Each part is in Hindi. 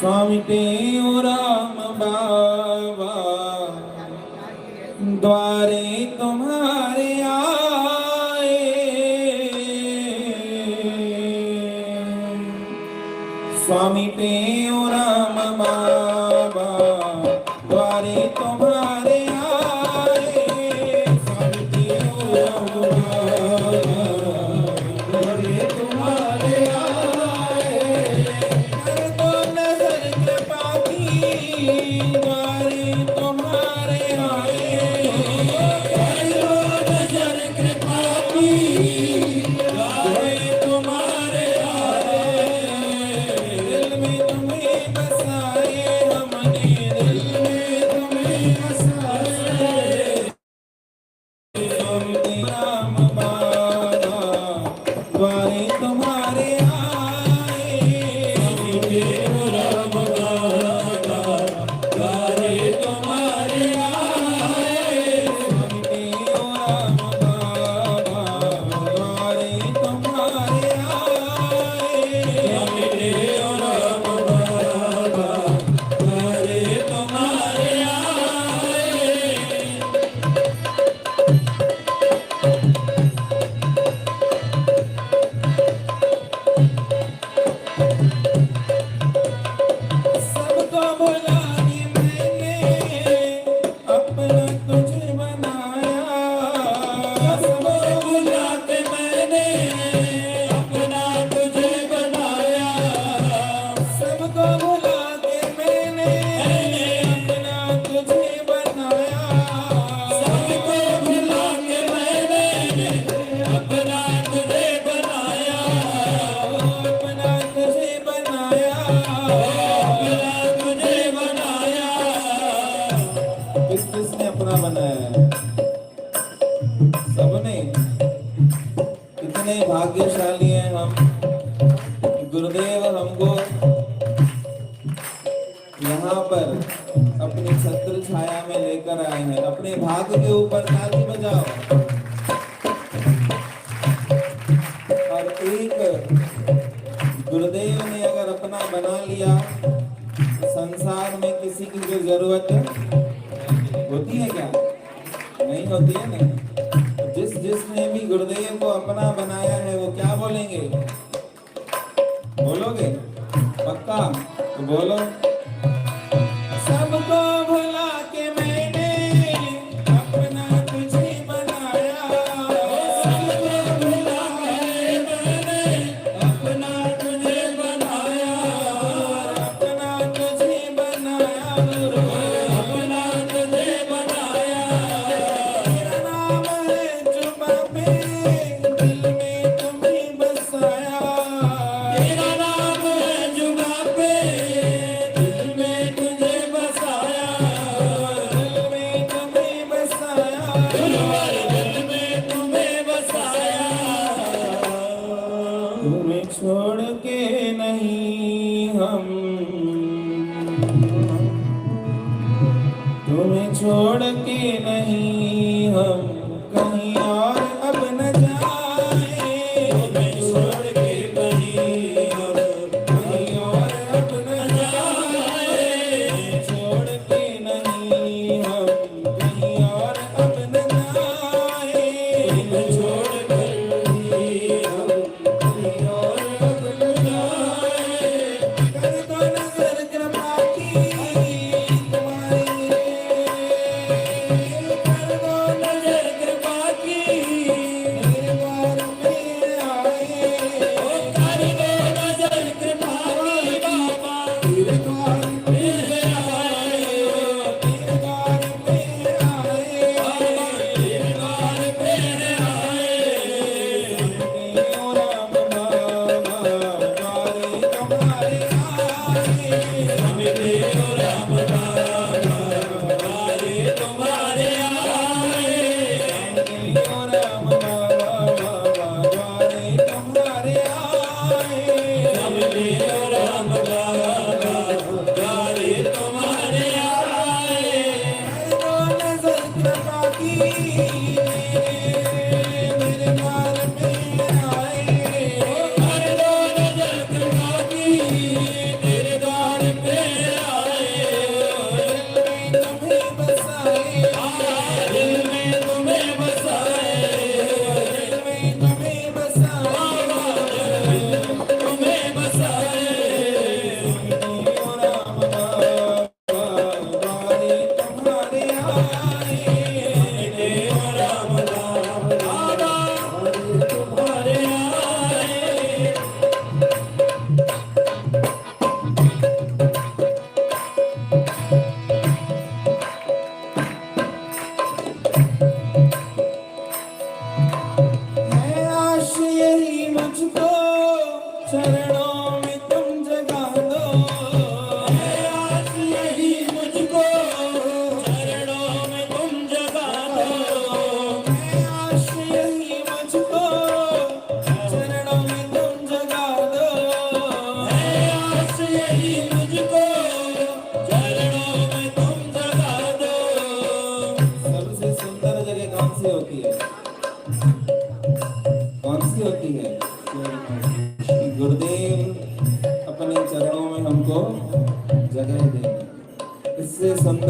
स्वामी टेऊ राम बाबा द्वारे तुम्हारे आए। स्वामी टेऊ राम बाबा द्वारे तुम्हारे आए। स्वामी टेऊ राम बाबा द्वारे तुम्हारे आए। कर दो नजर कृपा की द्वारे तुम्हारे आए। कर दो नजर कृपा की द्वारे तुम्हारे आए। दिल में तुम्हें बसाए हमने, दिल में तुम्हें बसाए। स्वामी राम बाबा द्वारे तुम्हारे आए। स्वामी राम बाबा द्वारे तुम्हारे आए। स्वामी राम बाबा द्वारे तुम्हारे आए। स्वामी राम बाबा द्वारे तुम्हारे आए। सबको बुलाने मैंने अपना तुझे बनाया। सबको बुलाते मैंने अपना तुझे बनाया। सबको बुलाते मैंने अपना तुझे बनाया। सबको बुला के मैंने अपना तुझे बनाया। अपना तुझे बनाया। अपना तुझे बनाया। किस किसने अपना बनाया है? सबने। कितने भाग्यशाली हैं हम कि गुरुदेव हमको यहाँ पर अपनी छत्र छाया में लेकर आए हैं। अपने भाग्य के ऊपर ताली बजाओ। और एक गुरुदेव ने अगर अपना बना लिया, संसार में किसी की कोई जरूरत होती है क्या? नहीं होती है ना। जिसने भी गुरुदेव को अपना बनाया है वो क्या बोलेंगे? बोलोगे पक्का? तो बोलो। सबको भुला के मैंने अपना तुझे बनाया। सबको भुला के मैंने अपना तुझे बनाया। अपना तुझे बनाया गुरु, अपना तुझे बनाया। तेरा नाम है जुबां पे, दिल में तुम्हें बसाया। तेरा नाम है जुबां पे, दिल में तुझे बसाया। दिल में तुम्हें बसाया। दिल में तुम्हें बसाया। तुम्हें छोड़ के नहीं हम, तुम्हें छोड़ के नहीं हम कहीं और अब न जाए। तुम्हें छोड़ के नहीं हम कहीं और अब न जाए। छोड़ के नहीं हम कहीं और अब न जाए। छोड़ के नहीं हम कहीं और अब न जाए। कर दो नजर कृपा की तुम्हारी। कर दो नजर कृपा की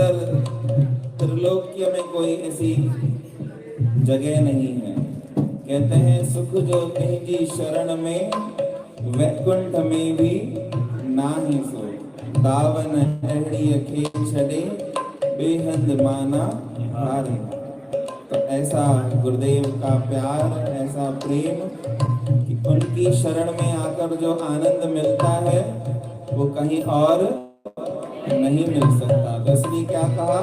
मगर त्रिलोक्य में कोई ऐसी जगह नहीं है। कहते हैं सुख जो तेजी शरण में, वैकुंठ में भी नाही सो। दावन अहड़िय खे छड़े, बेहद माना हारे। तो ऐसा गुरुदेव का प्यार, ऐसा प्रेम कि उनकी शरण में आकर जो आनंद मिलता है वो कहीं और नहीं मिल सकता। तो इसलिए क्या कहा,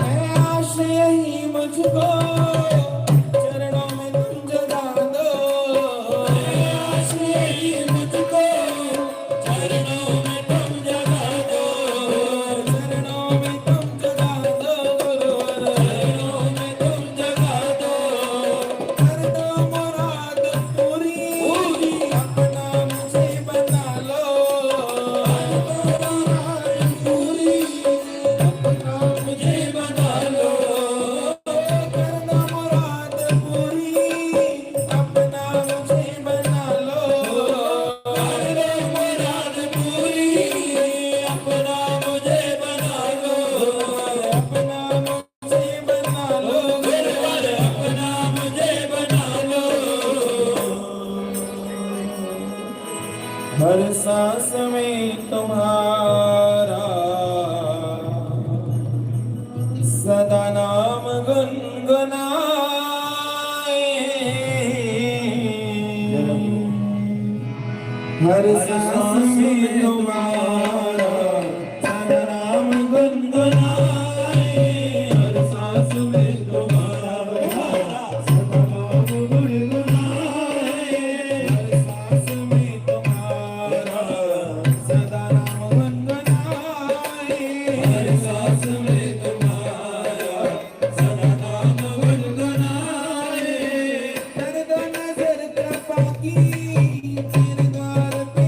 है आशय ही मुझको चरणों में तुम जगा दो। है आशय ही मुझको चरणों में तुम जगा दो। चरणों में तुम जगा दो गुरुवर, चरणों में तुम जगा दो। कर दो मुराद पूरी, अपना मुझे बना लो। कर दो मुराद पूरी, अपना मुझे बना लो। कर दो मुराद पूरी, अपना मुझे बना लो। कर दो मुराद पूरी, अपना मुझे बना लो। अपना मुझे बना लो गुरुवर, अपना मुझे बना लो। हर सांस में तुम्हारा सदा नाम गुनगुनाए। हर सांस में तुम्हारा सदा नाम गुनगुनाए। हर सांस में तुम्हारा सदा नाम गुनगुनाए। हर सांस में तुम्हारा सदा नाम गुनगुनाए। हर सांस में तुम्हारा सदा नाम गुनगुनाए। कर दो नजर कृपा की, तेरे द्वार पे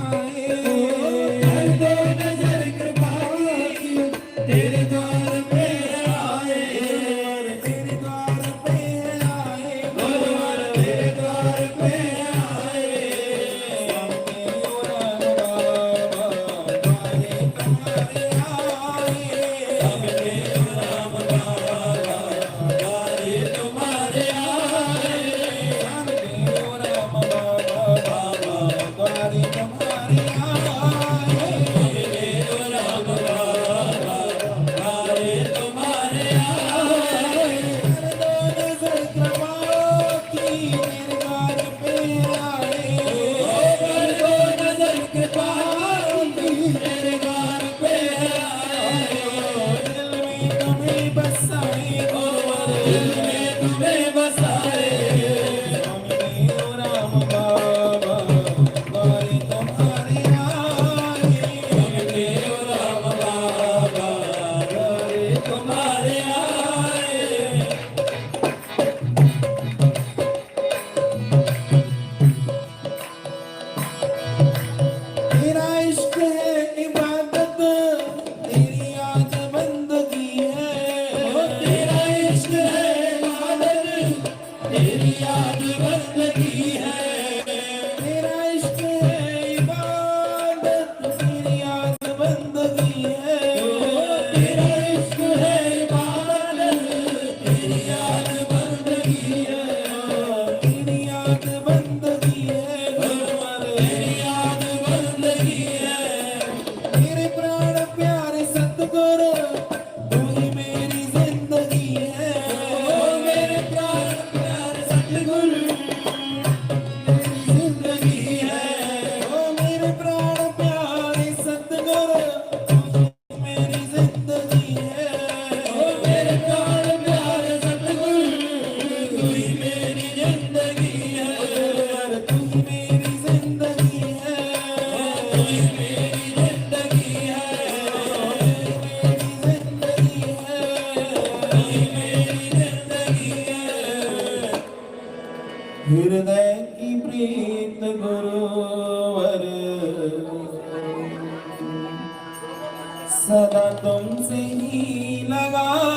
आए। कर दो नजर कृपा की, तेरे द्वार पे आए। तेरे द्वार पे आए गुरुवर, तेरे द्वार पे आए। राम द्वारे तुम्हारे आए। रामदेव राम बाबा, द्वारे तुम्हारे आए। रामदेव राम बाबा, द्वारे तुम्हारे आए। कर दो नजर कृपा की, तेरे द्वार पे आए। कर दो नजर कृपा की, तेरे द्वार पे आए। दिल में तुम्हें बसाए गुरुवर, दिल में तुम्हें बसाए। रामदेव राम बाबा, द्वारे तुम्हारे आए। रामदेव राम बाबा, द्वारे तुम्हारे आए। तेरा इश्क है इबादत, तेरी याद बंदगी है। तेरा इश्क है इबादत, तेरी याद बंदगी है। तेरा इश्क है इबादत, तेरी याद बंदगी है। तेरा इश्क है इबादत, तेरी याद बंदगी है। तेरी याद बंदगी है गुरुवर, तेरी याद बंदगी है। मेरे प्राण प्यारे सतगुरु, तू ही मेरी जिंदगी है। मेरे प्राण प्यारे सतगुरु, मेरी जिंदगी है। मेरे प्राण प्यारे सतगुरु, तू ही मेरी जिंदगी है। मेरे प्राण प्यारे सतगुरु, तू ही मेरी जिंदगी है। तू ही मेरी जिंदगी है। तू ही मेरी जिंदगी है। मेरी जिंदगी है। तू ही मेरी जिंदगी है। हृदय की प्रीत गुरुवर, सदा तुमसे ही लगाए।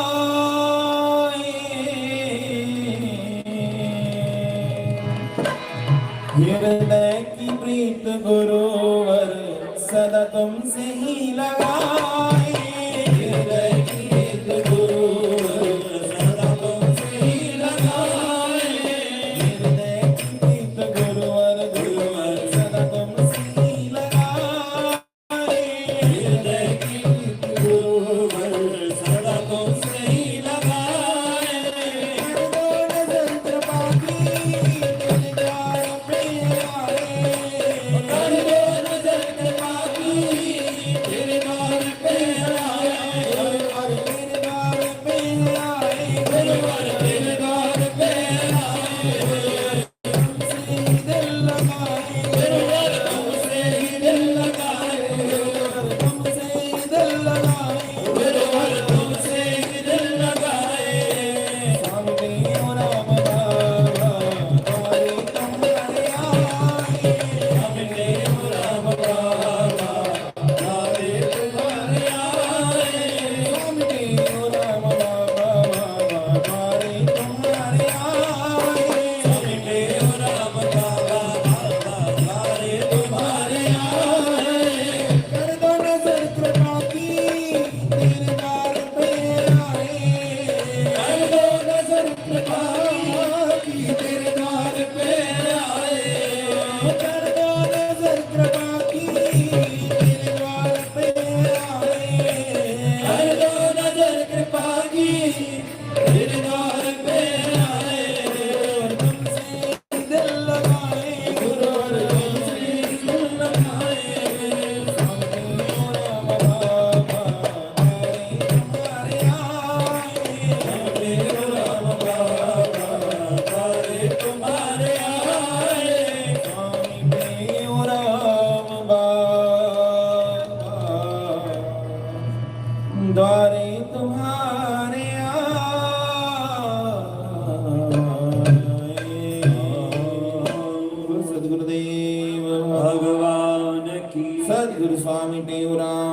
हृदय की प्रीत गुरुवर, सदा तुमसे ही लगाए। कृपा की तेरे द्वार पे आए और तुमसे दिल लगाए गुरु और तुमसे दिल लगाए स्वामी और बाबा तुम्हारे आए राम बाबा तुम्हारे आए स्वामी और राम बाबा द्वारे तुम्हारे आए। सद्गुरुदेव भगवान की सद्गुरु स्वामी टेऊराम